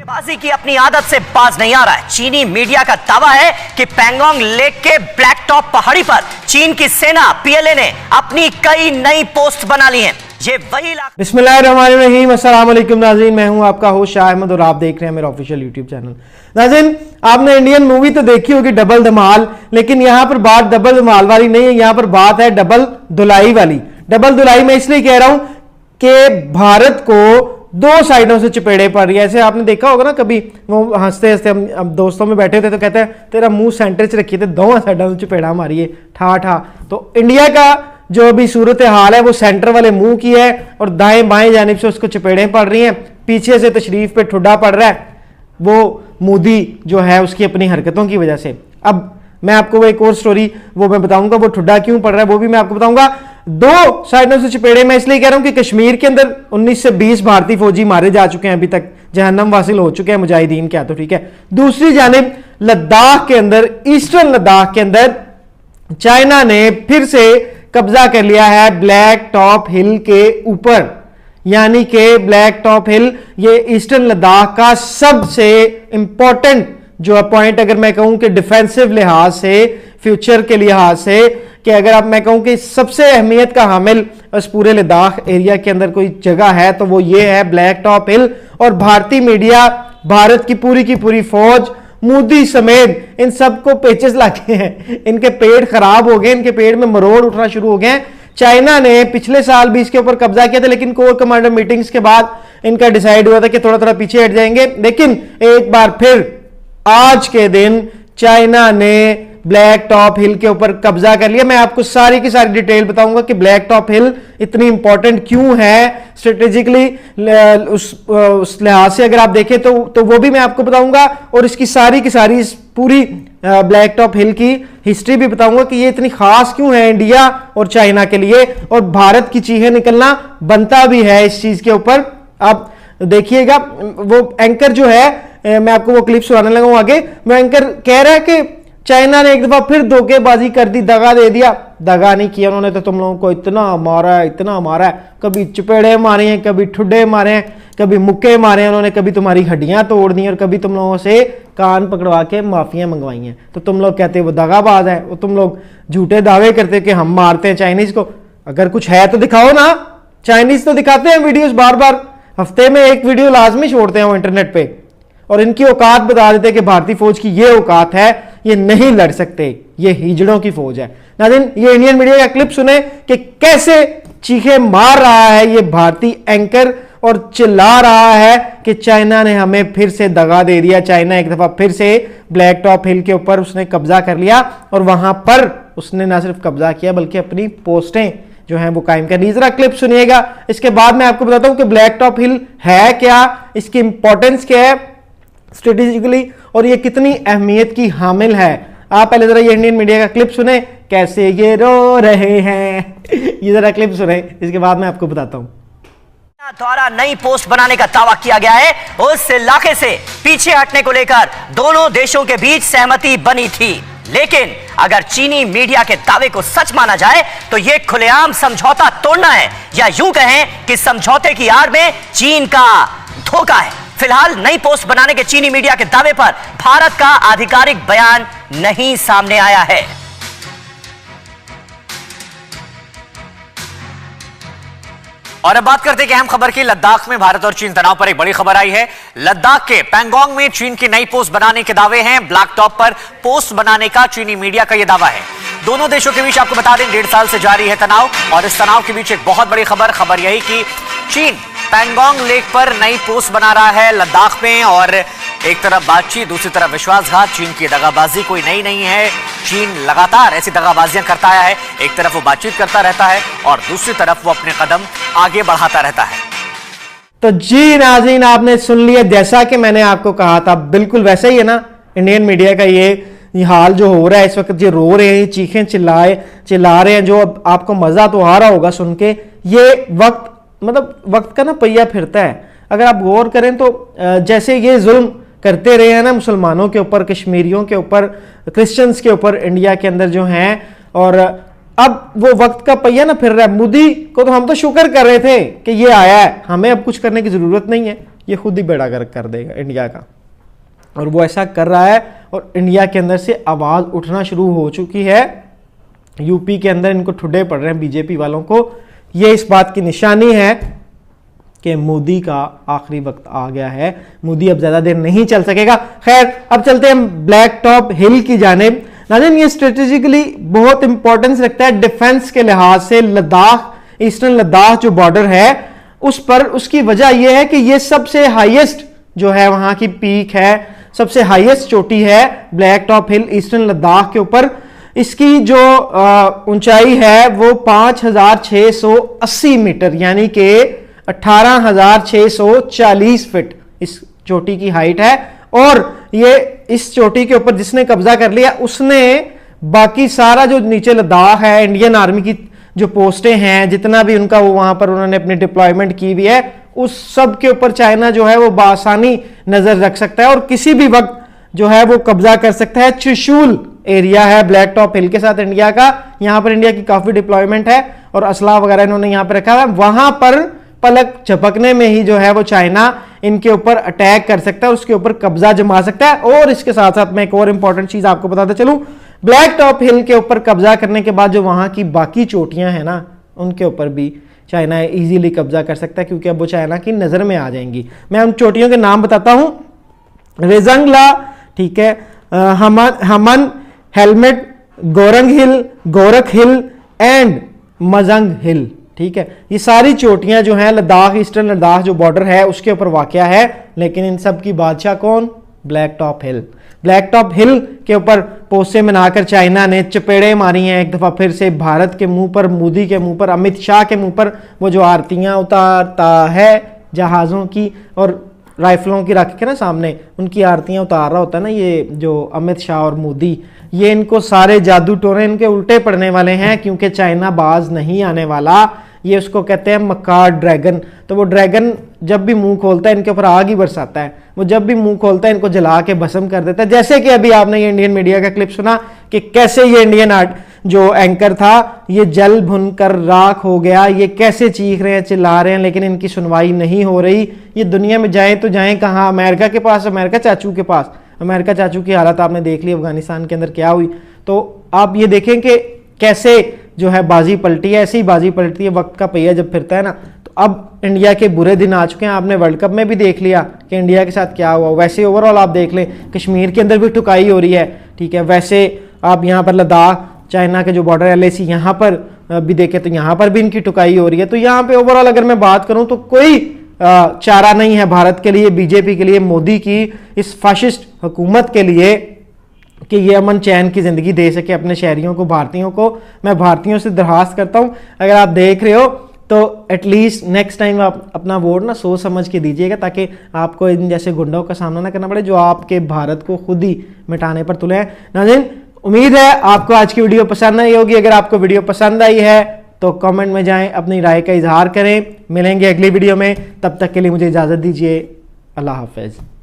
धोखेबाजी की अपनी आदत से बाज नहीं आ रहा है। चीनी मीडिया का दावा है कि पैंगोंग लेक के ब्लैक टॉप पहाड़ी पर चीन की सेना पीएलए ने अपनी कई नई पोस्ट बना ली हैं। ये वही बिस्मिल्लाहिर्रहमानिर्रहीम, अस्सलाम वालेकुम नाज़रीन, मैं हूं आपका होस्ट शाह अहमद और आप देख रहे हैं मेरा ऑफिशियल यूट्यूब चैनल। नाज़रीन, आपने इंडियन मूवी तो देखी होगी डबल धमाल, लेकिन यहां पर बात डबल धमाल वाली नहीं है, यहां पर बात है डबल धुलाई वाली। डबल धुलाई मैं इसलिए कह रहा हूं कि भारत को दो साइडों से चपेड़े पड़ रही है। ऐसे आपने देखा होगा ना, कभी वो हंसते हंसते हम दोस्तों में बैठे होते तो कहते हैं तेरा मुंह सेंटर से रखिए, तो दोनों साइडों से चपेड़ा मारिए ठा ठा। तो इंडिया का जो अभी सूरत हाल है वो सेंटर वाले मुंह की है और दाएं बाएं जानिब से उसको चपेड़ें पड़ रही हैं। पीछे से तशरीफ पे ठुड्डा पड़ रहा है वो मोदी जो है उसकी अपनी हरकतों की वजह से। अब मैं आपको वो एक और स्टोरी वो मैं बताऊंगा, वो ठुड्डा क्यों पड़ रहा है वो भी मैं आपको बताऊंगा। दो साइडों से चपेड़े मैं इसलिए कह रहा हूं कि कश्मीर के अंदर 19 से 20 भारतीय फौजी मारे जा चुके हैं, अभी तक जहन्नम वासिल हो चुके हैं मुजाहिदीन क्या, तो ठीक है। दूसरी जानिब लद्दाख के अंदर, ईस्टर्न लद्दाख के अंदर चाइना ने फिर से कब्जा कर लिया है ब्लैक टॉप हिल के ऊपर। यानी कि ब्लैक टॉप हिल ये ईस्टर्न लद्दाख का सबसे इंपॉर्टेंट जो पॉइंट, अगर मैं कहूं कि डिफेंसिव लिहाज से, फ्यूचर के लिहाज से, कि अगर आप मैं कहूं कि सबसे अहमियत का हामिल उस पूरे लद्दाख एरिया के अंदर कोई जगह है तो वो ये है ब्लैक टॉप हिल। और भारतीय मीडिया, भारत की पूरी फौज, मोदी समेत इन सबको पेचेस लाके हैं, इनके पेट खराब हो गए, इनके पेट में मरोड़ उठना शुरू हो गए। चाइना ने पिछले साल भी इसके ऊपर कब्जा किया था, लेकिन कोर कमांडर मीटिंग्स के बाद इनका डिसाइड हुआ था कि थोड़ा पीछे हट जाएंगे। लेकिन एक बार फिर आज के दिन चाइना ने ब्लैक टॉप हिल के ऊपर कब्जा कर लिया। मैं आपको सारी की सारी डिटेल बताऊंगा कि ब्लैक टॉप हिल इतनी इंपॉर्टेंट क्यों है स्ट्रेटेजिकली, उस लिहाज से अगर आप देखें तो वो भी मैं आपको बताऊंगा। और इसकी सारी की सारी पूरी ब्लैक टॉप हिल की हिस्ट्री भी बताऊंगा कि ये इतनी खास क्यों है इंडिया और चाइना के लिए, और भारत की चीखें निकलना बनता भी है इस चीज के ऊपर। आप देखिएगा वो एंकर जो है, मैं आपको वो क्लिप सुनाने लगा हूं आगे। वो एंकर कह रहा है कि चाइना ने एक दफा फिर धोखेबाजी कर दी, दगा दे दिया। दगा नहीं किया उन्होंने, तो तुम लोगों को इतना मारा है, इतना मारा है, कभी चपेड़े मारे हैं, कभी ठुड्डे मारे हैं, कभी मुक्के मारे हैं उन्होंने, कभी तुम्हारी हड्डियां तोड़ दी और कभी तुम लोगों से कान पकड़वा के माफियां मंगवाई हैं। तो तुम लोग कहते वो दगाबाज है, वो तुम लोग झूठे दावे करते कि हम मारते हैं चाइनीज को। अगर कुछ है तो दिखाओ ना। चाइनीज तो दिखाते हैं वीडियोस बार बार, हफ्ते में एक वीडियो लाजमी छोड़ते हैं वो इंटरनेट पे, और इनकी औकात बता देते हैं कि भारतीय फौज की ये औकात है, ये नहीं लड़ सकते, ये हिजड़ों की फौज है। नाज़रीन, ये इंडियन मीडिया का क्लिप सुने कि कैसे चीखे मार रहा है ये भारतीय एंकर और चिल्ला रहा है कि चाइना ने हमें फिर से दगा दे दिया। चाइना एक दफा फिर से ब्लैक टॉप हिल के ऊपर उसने कब्जा कर लिया, और वहां पर उसने ना सिर्फ कब्जा किया बल्कि अपनी पोस्टें जो हैं वो कायम कर ली। जरा क्लिप सुनिएगा, इसके बाद मैं आपको बताता हूं कि ब्लैक टॉप हिल है क्या, इसकी इंपॉर्टेंस क्या है स्ट्रेटेजिकली, और ये कितनी अहमियत की हामिल है। आप पहले जरा ये इंडियन मीडिया का क्लिप सुने, कैसे ये रो रहे हैं। ये जरा क्लिप सुने, इसके बाद मैं आपको बताता हूं। द्वारा नई पोस्ट बनाने का दावा किया गया है। उस इलाके से पीछे हटने को लेकर दोनों देशों के बीच सहमति बनी थी, लेकिन अगर चीनी मीडिया के दावे को सच माना जाए तो यह खुलेआम समझौता तोड़ना है, या यूं कहें कि समझौते की आड़ में चीन का धोखा है। फिलहाल नई पोस्ट बनाने के चीनी मीडिया के दावे पर भारत का आधिकारिक बयान नहीं सामने आया है। और अब बात करते हैं कि अहम खबर की। लद्दाख में भारत और चीन तनाव पर एक बड़ी खबर आई है। लद्दाख के पैंगोंग में चीन की नई पोस्ट बनाने के दावे हैं। ब्लैक टॉप पर पोस्ट बनाने का चीनी मीडिया का यह दावा है। दोनों देशों के बीच आपको बता दें 1.5 साल से जारी है तनाव, और इस तनाव के बीच एक बहुत बड़ी खबर यही कि चीन पैंगोंग लेक पर नई पोस्ट बना रहा है लद्दाख में, और एक तरफ बातचीत, दूसरी तरफ विश्वासघात। चीन की दगाबाजी कोई नई नहीं है, चीन लगातार ऐसी दगाबाजियां करता आया है। एक तरफ वो बातचीत करता रहता है और दूसरी तरफ वो अपने कदम आगे बढ़ाता रहता है। तो जी नाज़रीन, आपने सुन लिया जैसा कि मैंने आपको कहा था, बिल्कुल वैसा ही है ना इंडियन मीडिया का ये हाल जो हो रहा है इस वक्त। जो रो रहे हैं, चीखें चिल्ला रहे हैं, जो आपको मजा तो आ रहा होगा सुन के। ये वक्त मतलब वक्त का ना पहिया फिरता है। अगर आप गौर करें तो जैसे ये जुल्म करते रहे हैं ना मुसलमानों के ऊपर, कश्मीरियों के ऊपर, क्रिश्चियंस के ऊपर इंडिया के अंदर जो हैं, और अब वो वक्त का पहिया ना फिर रहा है। मोदी को तो हम तो शुक्र कर रहे थे कि ये आया है, हमें अब कुछ करने की जरूरत नहीं है, ये खुद ही बेड़ा गर्क कर देगा इंडिया का, और वो ऐसा कर रहा है। और इंडिया के अंदर से आवाज़ उठना शुरू हो चुकी है, यूपी के अंदर इनको ठुड्डे पड़ रहे हैं बीजेपी वालों को। ये इस बात की निशानी है कि मोदी का आखिरी वक्त आ गया है, मोदी अब ज़्यादा देर नहीं चल सकेगा। खैर, अब चलते हैं ब्लैक टॉप हिल की जानिब। नाज़रीन, ये स्ट्रेटेजिकली बहुत इंपॉर्टेंस रखता है डिफेंस के लिहाज से। लद्दाख, ईस्टर्न लद्दाख जो बॉर्डर है उस पर, उसकी वजह यह है कि ये सबसे हाईएस्ट जो है वहां की पीक है, सबसे हाईएस्ट चोटी है ब्लैक टॉप हिल ईस्टर्न लद्दाख के ऊपर। इसकी जो ऊंचाई है वो 5680 मीटर यानी कि 18,640 फीट इस चोटी की हाइट है। और ये इस चोटी के ऊपर जिसने कब्जा कर लिया उसने बाकी सारा जो नीचे लद्दाख है, इंडियन आर्मी की जो पोस्टें हैं, जितना भी उनका वो वहां पर उन्होंने अपनी डिप्लॉयमेंट की हुई है, उस सब के ऊपर चाइना जो है वो बासानी नजर रख सकता है और किसी भी वक्त जो है वो कब्जा कर सकता है। त्रिशूल एरिया है ब्लैक टॉप हिल के साथ इंडिया का, यहां पर इंडिया की काफी डिप्लॉयमेंट है और असला वगैरह इन्होंने यहां पर रखा है। वहां पर पलक झपकने में ही जो है वो चाइना इनके ऊपर अटैक कर सकता है, उसके ऊपर कब्जा जमा सकता है। और इसके साथ साथ मैं एक और इंपॉर्टेंट चीज आपको बताता चलूं, ब्लैक टॉप हिल के ऊपर कब्जा करने के बाद जो वहां की बाकी चोटियां हैं ना, उनके ऊपर भी चाइना इजीली कब्जा कर सकता है, क्योंकि अब वो चाइना की नजर में आ जाएंगी। मैं उन चोटियों के नाम बताता हूं, रेजंगला, ठीक है, हमन, helmet, Gurung hill, Gorkha hill and मजंग हिल, ठीक है। ये सारी चोटियां जो हैं लद्दाख, ईस्टर्न लद्दाख जो बॉर्डर है उसके ऊपर वाकया है, लेकिन इन सब की बादशाह कौन? ब्लैक टॉप हिल। ब्लैक टॉप हिल के ऊपर पोस्टें बनाकर चाइना ने चपेड़े मारी हैं एक दफा फिर से भारत के मुंह पर, मोदी के मुंह पर, अमित शाह के मुंह पर। वो जो आरतियां उतारता है जहाजों की और राइफलों की रख के ना सामने, उनकी आरतियां उतार रहा होता है ना ये जो अमित शाह और मोदी, ये इनको सारे जादू टोने इनके उल्टे पड़ने वाले हैं, क्योंकि चाइना बाज नहीं आने वाला। ये उसको कहते हैं मकार ड्रैगन। तो वो ड्रैगन जब भी मुंह खोलता है इनके ऊपर आग ही बरसाता है, वो जब भी मुंह खोलता है इनको जला के भस्म कर देता है। जैसे कि अभी आपने ये इंडियन मीडिया का क्लिप सुना कि कैसे ये इंडियन आर्ट जो एंकर था ये जल भुनकर राख हो गया, ये कैसे चीख रहे हैं, चिल्ला रहे हैं, लेकिन इनकी सुनवाई नहीं हो रही। ये दुनिया में जाए तो जाए कहाँ? अमेरिका के पास, अमेरिका चाचू के पास। अमेरिका चाचू की हालत आपने देख ली अफगानिस्तान के अंदर क्या हुई। तो आप ये देखें कि कैसे जो है बाजी पलटी है, ऐसी ही बाजी पलटी है, वक्त का पहिया जब फिरता है ना। तो अब इंडिया के बुरे दिन आ चुके हैं। आपने वर्ल्ड कप में भी देख लिया कि इंडिया के साथ क्या हुआ। वैसे ओवरऑल आप देख लें, कश्मीर के अंदर भी ठुकाई हो रही है, ठीक है। वैसे आप यहाँ पर लद्दाख, चाइना के जो बॉर्डर LAC यहाँ पर भी देखें तो यहाँ पर भी इनकी ठुकाई हो रही है। तो यहाँ पे ओवरऑल अगर मैं बात करूँ तो कोई चारा नहीं है भारत के लिए, बीजेपी के लिए, मोदी की इस फाशिस्ट हुकूमत के लिए कि ये अमन चैन की ज़िंदगी दे सके अपने शहरियों को, भारतीयों को। मैं भारतीयों से दरख्वास्त करता हूँ, अगर आप देख रहे हो तो एटलीस्ट नेक्स्ट टाइम आप अपना वोट ना सोच समझ के दीजिएगा, ताकि आपको इन जैसे गुंडों का सामना ना करना पड़े जो आपके भारत को खुद ही मिटाने पर तुले हैं। नाज़रीन, उम्मीद है आपको आज की वीडियो पसंद आई होगी। अगर आपको वीडियो पसंद आई है तो कमेंट में जाएं, अपनी राय का इजहार करें। मिलेंगे अगली वीडियो में, तब तक के लिए मुझे इजाज़त दीजिए। अल्लाह हाफिज़।